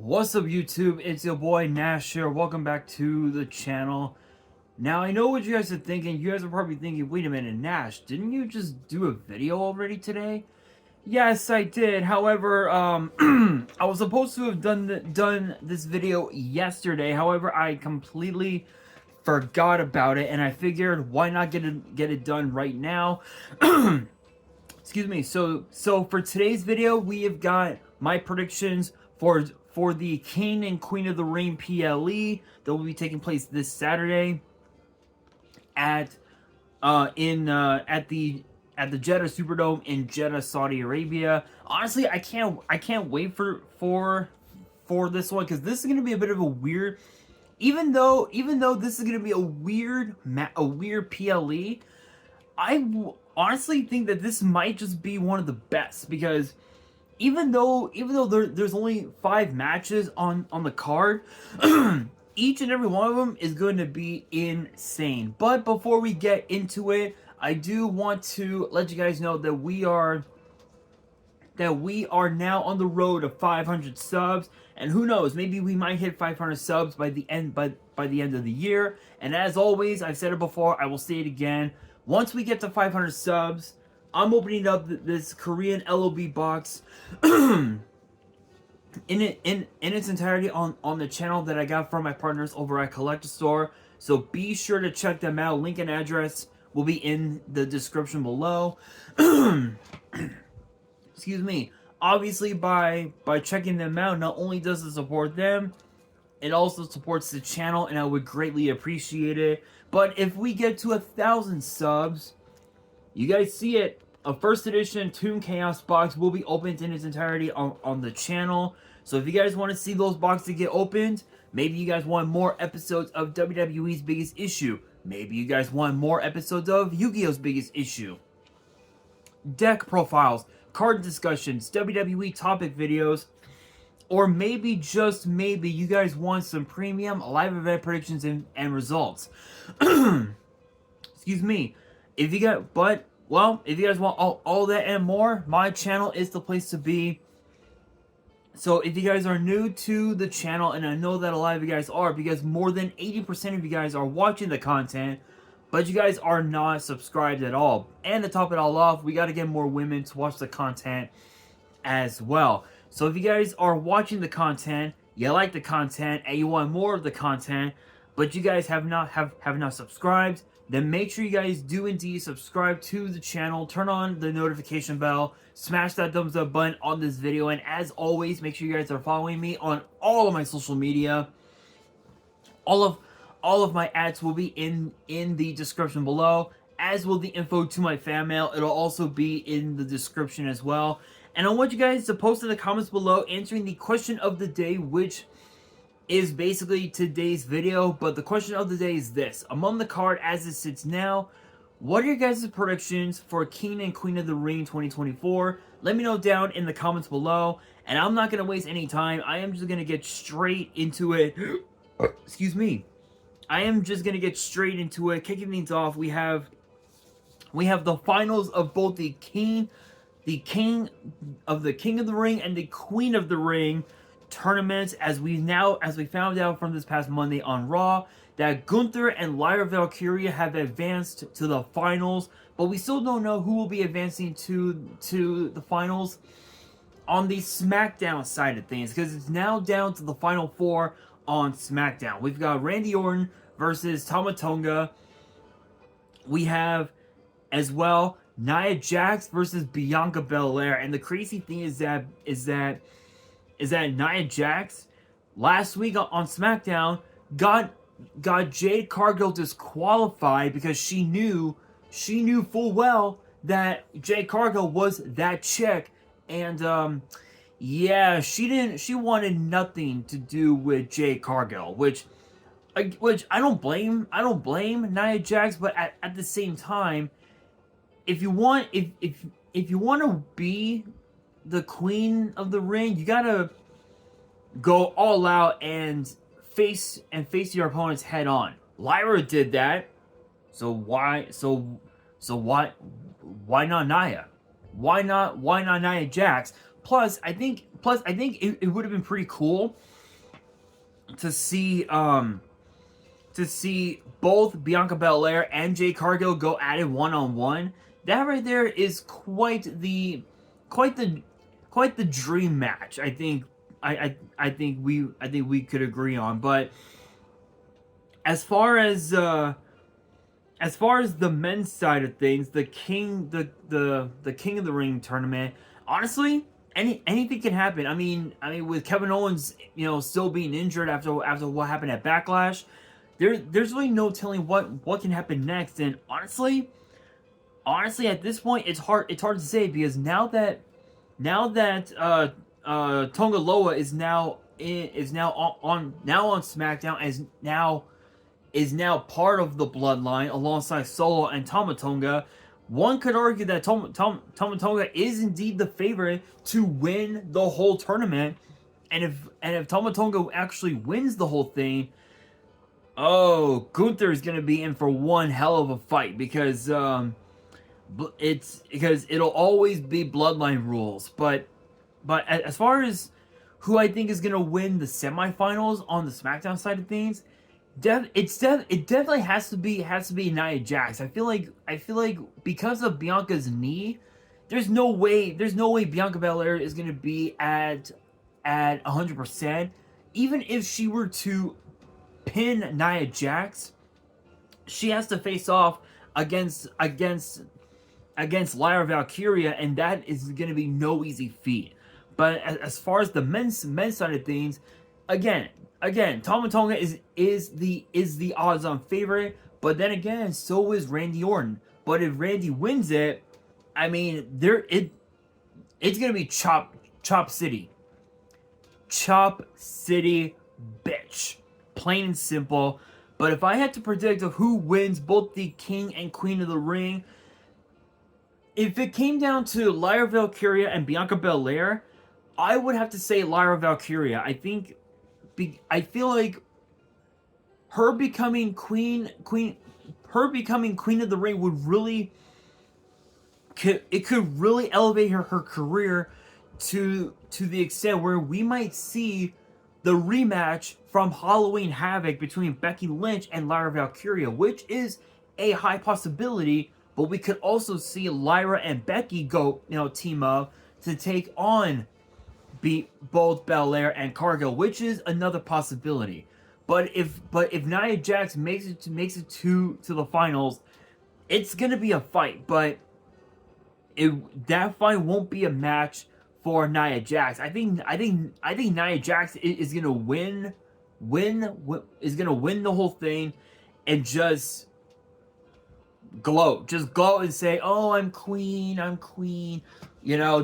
What's up, YouTube? It's your boy Nash here. Welcome back to the channel. Now, I know what you guys are thinking. You guys are probably thinking, wait a minute, Nash, didn't you just do a video already today? Yes, I did. However, I was supposed to have done this video yesterday. However, I completely forgot about it, and I figured, why not get it done right now? Excuse me. So for today's video, we have got my predictions for the King and Queen of the Ring PLE that will be taking place this Saturday at the Jeddah Superdome in Jeddah, Saudi Arabia. Honestly, I can't wait for this one, because this is gonna be a bit of a weird. Even though this is gonna be a weird PLE, I honestly think that this might just be one of the best, because even though there's only 5 matches on the card, each and every one of them is going to be insane. But before we get into it, I do want to let you guys know that we are now on the road to 500 subs, and who knows, maybe we might hit 500 subs by the end of the year. And as always, I've said it before, I will say it again. Once we get to 500 subs, I'm opening up this Korean LOB box in its entirety on the channel that I got from my partners over at Collector Store. So be sure to check them out. Link and address will be in the description below. Excuse me. Obviously, by checking them out, not only does it support them, it also supports the channel, and I would greatly appreciate it. But if we get to 1,000 subs, you guys see it, a first edition Toon Chaos box will be opened in its entirety on the channel. So if you guys want to see those boxes get opened, maybe you guys want more episodes of WWE's Biggest Issue, maybe you guys want more episodes of Yu-Gi-Oh's Biggest Issue, deck profiles, card discussions, WWE topic videos, or maybe, just maybe, you guys want some premium live event predictions and results. Excuse me. If you guys want all that and more, my channel is the place to be. So if you guys are new to the channel, and I know that a lot of you guys are, because more than 80% of you guys are watching the content, but you guys are not subscribed at all. And to top it all off, we got to get more women to watch the content as well. So if you guys are watching the content, you like the content, and you want more of the content, but you guys have not subscribed, then make sure you guys do indeed subscribe to the channel, turn on the notification bell, smash that thumbs up button on this video, and as always, make sure you guys are following me on all of my social media. All of my ads will be in the description below, as will the info to my fan mail. It'll also be in the description as well. And I want you guys to post in the comments below answering the question of the day, which is basically today's video. But the question of the day is this: among the card as it sits now, what are your guys' predictions for King and Queen of the Ring 2024? Let me know down in the comments below. And I'm not going to waste any time. I am just going to get straight into it. Excuse me. I am just going to get straight into it. Kicking things off, we have the finals of both the King of the Ring and the Queen of the Ring tournaments, as we found out from this past Monday on Raw that Gunther and Lyra Valkyria have advanced to the finals, but we still don't know who will be advancing to the finals on the SmackDown side of things, because it's now down to the final 4 on SmackDown. We've got Randy Orton versus Tama Tonga. We have as well Nia Jax versus Bianca Belair, and the crazy thing is that Nia Jax last week on SmackDown got Jade Cargill disqualified because she knew full well that Jade Cargill was that chick, and yeah, she wanted nothing to do with Jade Cargill, which I don't blame Nia Jax, but at the same time, if you want to be the Queen of the Ring, you gotta go all out and face your opponents head on. Lyra did that, so why not Nia? Why not Nia Jax? plus I think it would have been pretty cool to see both Bianca Belair and Jade Cargill go at it one-on-one. That right there is quite the dream match. I think we could agree on. But as far as the men's side of things, the King of the Ring tournament, honestly, anything can happen. I mean, with Kevin Owens, still being injured after what happened at Backlash, there's really no telling what can happen next. And honestly, at this point, it's hard to say, because now that Tonga Loa is now on SmackDown, is now part of the bloodline alongside Solo and Tama Tonga. One could argue that Tama Tonga is indeed the favorite to win the whole tournament, and if Tama Tonga actually wins the whole thing, oh, Gunther is gonna be in for one hell of a fight, because it'll always be bloodline rules. But as far as who I think is gonna win the semifinals on the SmackDown side of things, it definitely has to be Nia Jax. I feel like because of Bianca's knee, there's no way Bianca Belair is gonna be at 100%. Even if she were to pin Nia Jax, she has to face off against Lyra Valkyria, and that is gonna be no easy feat. But as far as the men's side of things, again, Tama Tonga is the odds-on favorite, but then again, so is Randy Orton. But if Randy wins it, I mean, it's gonna be Chop City, bitch, plain and simple. But if I had to predict of who wins both the King and Queen of the Ring, if it came down to Lyra Valkyria and Bianca Belair, I would have to say Lyra Valkyria. I feel like her becoming queen of the Ring would really, it could really elevate her career to the extent where we might see the rematch from Halloween Havoc between Becky Lynch and Lyra Valkyria, which is a high possibility. But we could also see Lyra and Becky go, team up to take on both Belair and Cargill, which is another possibility. But if Nia Jax makes it to the finals, it's gonna be a fight. But that fight won't be a match for Nia Jax. I think Nia Jax is gonna win the whole thing, and just glow and say, "Oh, I'm queen,"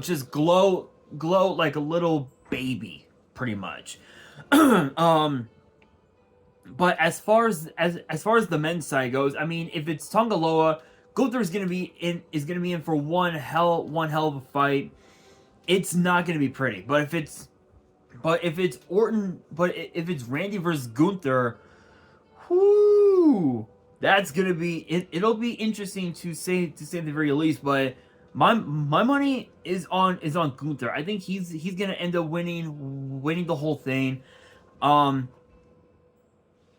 just glow like a little baby, pretty much. But as far as the men's side goes, I mean, if it's Tonga Loa, Gunther is gonna be in for one hell of a fight. It's not gonna be pretty. But if it's Randy versus Gunther, whoo, that's gonna be it'll be interesting to say the very least. But my money is on Gunther. I think he's gonna end up winning the whole thing.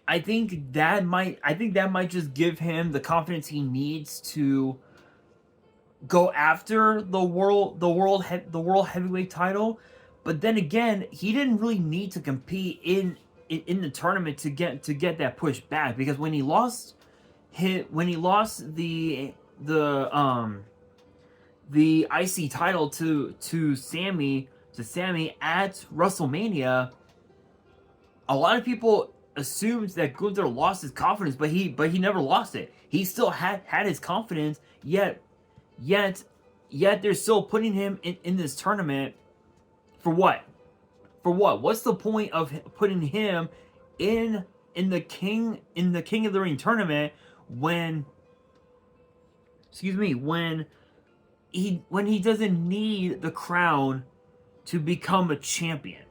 I think that might just give him the confidence he needs to go after the world heavyweight title. But then again, he didn't really need to compete in the tournament to get that push back, because when he lost the IC title to Sammy at WrestleMania, a lot of people assumed that Gunther lost his confidence, but he never lost it. He still had his confidence, yet they're still putting him in this tournament. For what? What's the point of putting him in the King of the Ring tournament when he doesn't need the crown to become a champion?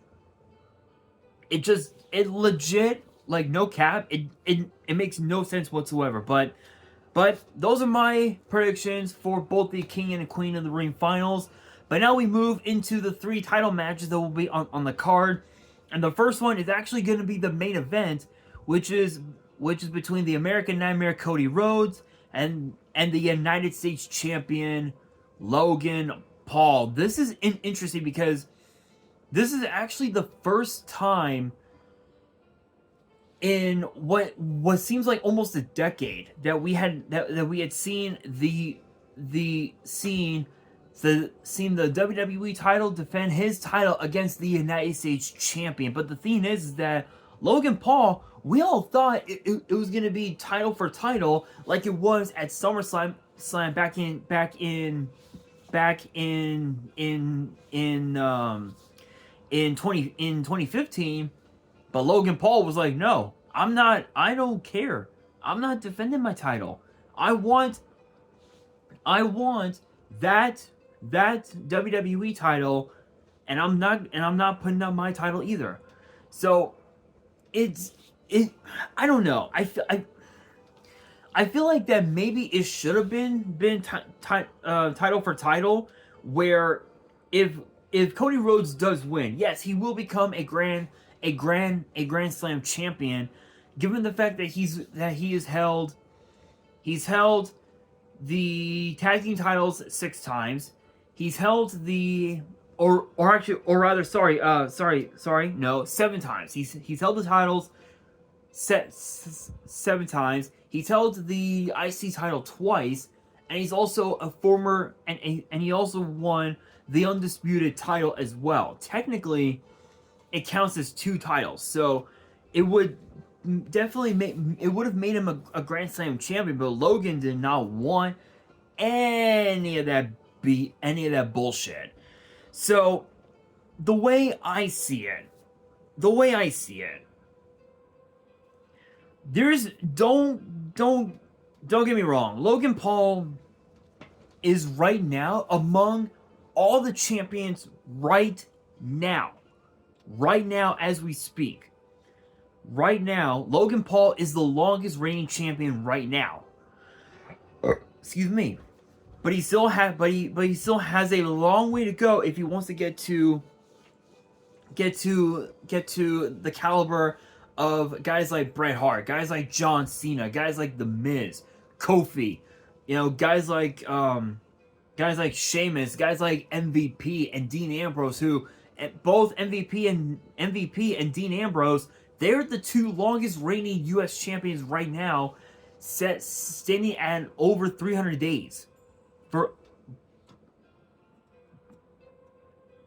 It legit, like, no cap, it makes no sense whatsoever. But those are my predictions for both the King and the Queen of the Ring finals. But now we move into the 3 title matches that will be on the card. And the first one is actually going to be the main event, which is between the American Nightmare Cody Rhodes and the United States Champion Logan Paul. This is interesting because this is actually the first time in what seems like almost a decade that we had seen the WWE title defend his title against the United States Champion. But the thing is that Logan Paul, we all thought it was going to be title for title like it was at SummerSlam back in 2015. But Logan Paul was like, no, I don't care. I'm not defending my title. I want that WWE title, and I'm not putting up my title either. So I don't know. I feel like that maybe it should have been title for title, where if Cody Rhodes does win, yes, he will become a Grand Slam champion, given the fact that he's held the tag team titles 6 times. He's held the 7 times. He's held the titles 7 times. He's held the IC title twice, and he's also a former and he also won the undisputed title as well. Technically, it counts as 2 titles, so it would have made him a Grand Slam champion. But Logan did not want any of that bullshit. So the way I see it, there's don't get me wrong. Logan Paul is right now among all the champions right now as we speak. Right now, Logan Paul is the longest reigning champion right now. Excuse me. But he still has a long way to go if he wants to get to the caliber of guys like Bret Hart, guys like John Cena, guys like The Miz, Kofi, guys like Sheamus, guys like MVP and Dean Ambrose, who both MVP and Dean Ambrose, they're the 2 longest reigning U.S. champions right now, standing at over 300 days. For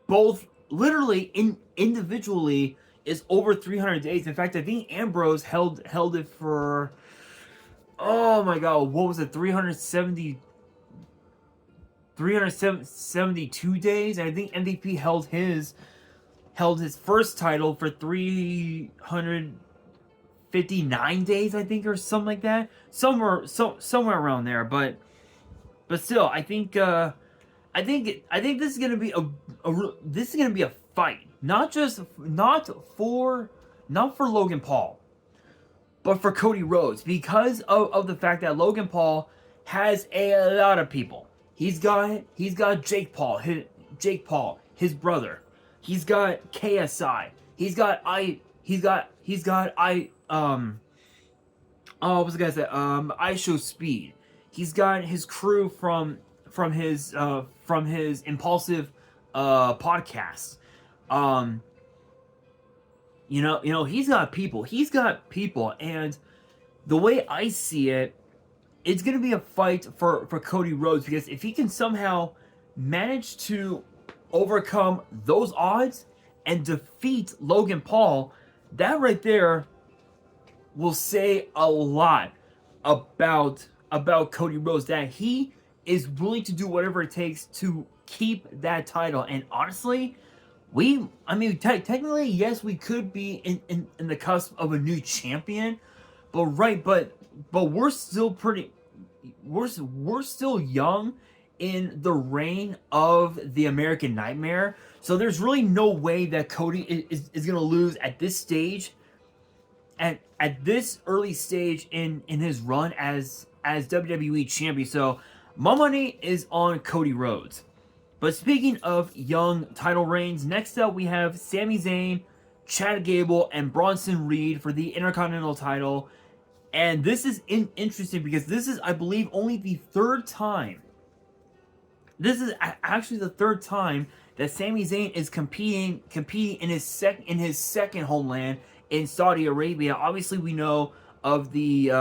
both, literally individually, is over 300 days. In fact, I think Ambrose held it for, oh my god, what was it, 372 days? And I think MVP held his first title for 359 days, I think, or something like that. Somewhere around there. But still, I think this is gonna be a fight. Not for Logan Paul, but for Cody Rhodes, because of the fact that Logan Paul has a lot of people. He's got Jake Paul, his brother. He's got KSI. He's got what was the guy that I Show Speed. He's got his crew from his Impulsive podcast. He's got people, and the way I see it, it's gonna be a fight for Cody Rhodes, because if he can somehow manage to overcome those odds and defeat Logan Paul, that right there will say a lot about Cody Rhodes, that he is willing to do whatever it takes to keep that title. And honestly, technically, yes, we could be in the cusp of a new champion, but we're still young in the reign of the American Nightmare. So there's really no way that Cody is going to lose at this stage, at this early stage in his run as WWE champion. So my money is on Cody Rhodes. But speaking of young title reigns, next up we have Sami Zayn, Chad Gable, and Bronson Reed for the Intercontinental title. And this is interesting because this is, I believe, only the third time. This is actually the third time that Sami Zayn is competing in his second homeland in Saudi Arabia. Obviously, we know of the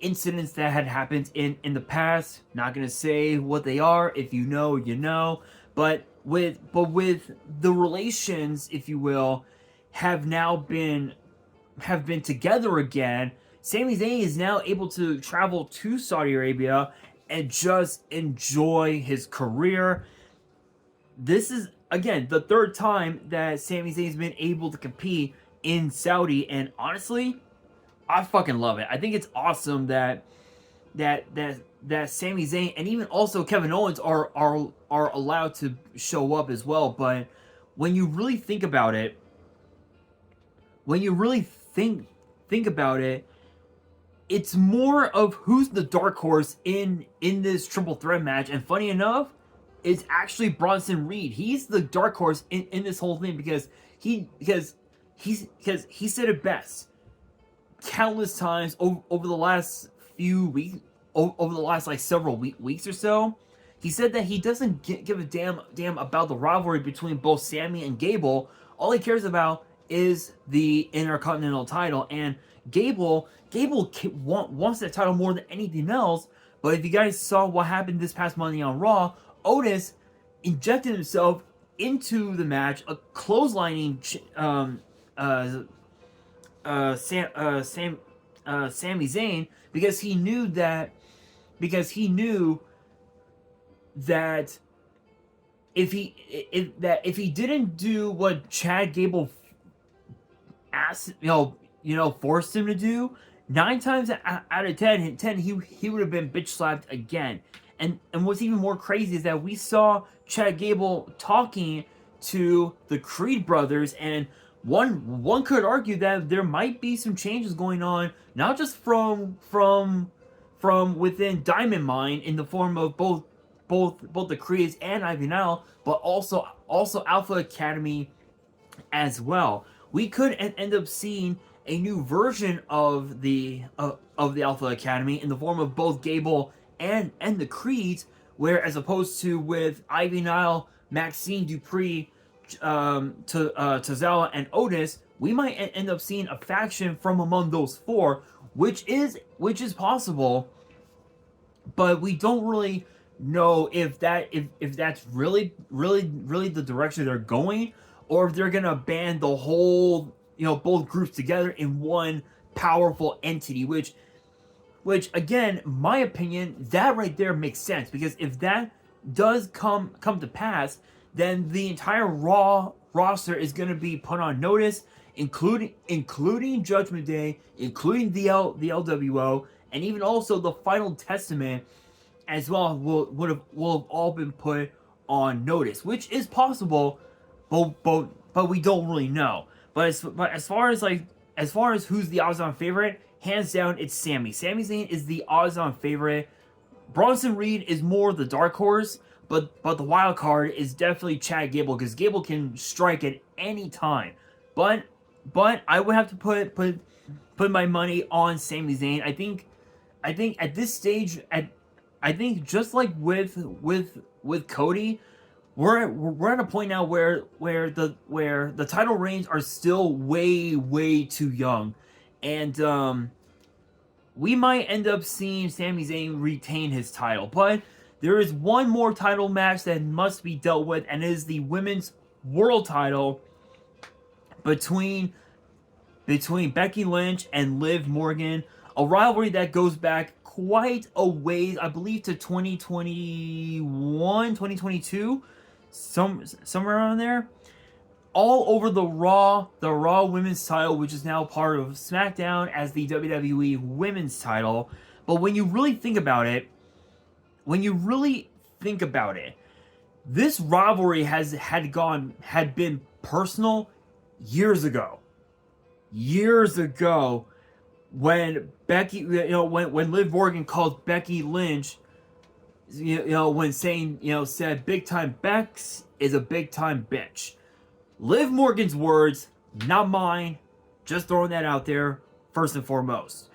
incidents that had happened in the past. Not gonna say what they are. If you know, you know. But with the relations, if you will, have been together again. Sami Zayn is now able to travel to Saudi Arabia and just enjoy his career. This is, again, the third time that Sami Zayn's been able to compete in Saudi, and honestly, I fucking love it. I think it's awesome that Sami Zayn and even also Kevin Owens are allowed to show up as well. But when you really think about it, it's more of who's the dark horse in this triple threat match. And funny enough, it's actually Bronson Reed. He's the dark horse in this whole thing because he said it best countless times over the last few weeks, over the last like several weeks or so. He said that he doesn't give a damn about the rivalry between both Sami and Gable. All he cares about is the Intercontinental title, and Gable wants that title more than anything else. But if you guys saw what happened this past Monday on Raw, Otis injected himself into the match, clotheslining Sami Zayn because he knew that if he didn't do what Chad Gable asked, forced him to do, 9 times out of 10 he would have been bitch slapped again. And what's even more crazy is that we saw Chad Gable talking to the Creed brothers, and one could argue that there might be some changes going on, not just from within Diamond Mine in the form of both the Creeds and Ivy Nile, but also Alpha Academy as well. We could end up seeing a new version of the Alpha Academy in the form of both Gable and the Creeds, where as opposed to with Ivy Nile, Maxine Dupree, Tozawa, and Otis, we might end up seeing a faction from among those 4, which is possible, but we don't really know if that's really the direction they're going, or if they're gonna band the whole, both groups together in one powerful entity, which again, my opinion, that right there makes sense, because if that does come to pass, then the entire Raw roster is going to be put on notice, including Judgment Day, including the LWO, and even also the Final Testament as well will have all been put on notice, which is possible, but we don't really know. But as far as who's the odds-on favorite, hands down, it's Sami. Sami Zayn is the odds-on favorite. Bronson Reed is more the dark horse, but the wild card is definitely Chad Gable, because Gable can strike at any time. But I would have to put my money on Sami Zayn. I think at this stage, I think just like with Cody, we're at a point now where the title reigns are still way too young, and we might end up seeing Sami Zayn retain his title. But there is one more title match that must be dealt with, and it is the women's world title between Becky Lynch and Liv Morgan, a rivalry that goes back quite a ways, I believe to 2021, 2022, somewhere around there. All over the Raw women's title, which is now part of SmackDown as the WWE women's title. But when you really think about it, this rivalry had been personal years ago, when Becky, when Liv Morgan called Becky Lynch, when saying, said big time Bex is a big time bitch. Liv Morgan's words, not mine. Just throwing that out there first and foremost.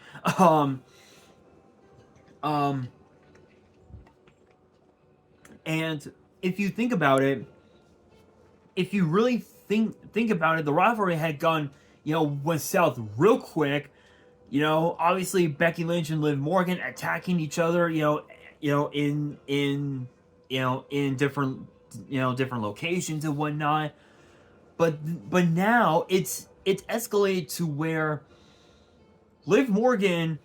And if you think about it, if you really think about it, the rivalry had gone, went south real quick. Obviously Becky Lynch and Liv Morgan attacking each other, in different, different locations and whatnot. But now it's escalated to where Liv Morgan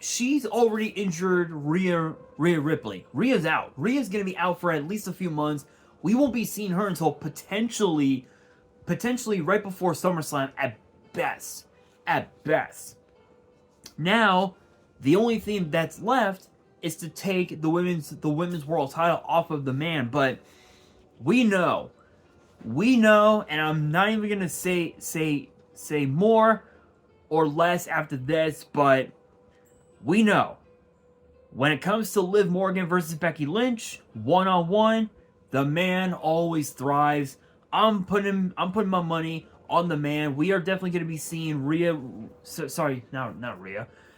she's already injured Rhea Ripley. Rhea's out. Rhea's gonna be out for at least a few months. We won't be seeing her until potentially right before SummerSlam at best. At best. Now, the only thing that's left is to take the women's world title off of the man. But we know, and I'm not even gonna say more or less after this, but we know when it comes to Liv Morgan versus Becky Lynch, one-on-one, the man always thrives. I'm putting my money on the man. We are definitely going to be seeing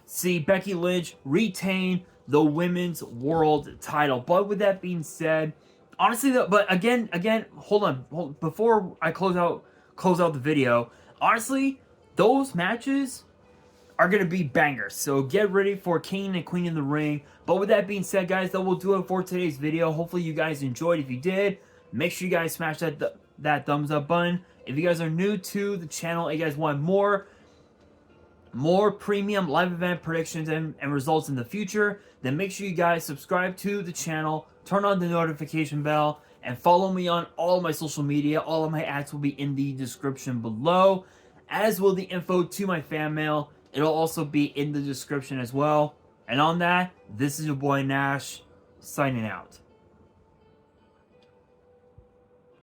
see Becky Lynch retain the women's world title. But with that being said, honestly, but again, hold on, before I close out the video. Honestly, those matches are going to be bangers. So get ready for King and Queen in the Ring. But with that being said, guys, that will do it for today's video. Hopefully you guys enjoyed. If you did, make sure you guys smash that thumbs up button. If you guys are new to the channel and you guys want more premium live event predictions and results in the future, then make sure you guys subscribe to the channel, turn on the notification bell, and follow me on all of my social media. All of my ads will be in the description below, as will the info to my fan mail. It'll also be in the description as well. And on that, this is your boy Nash, signing out.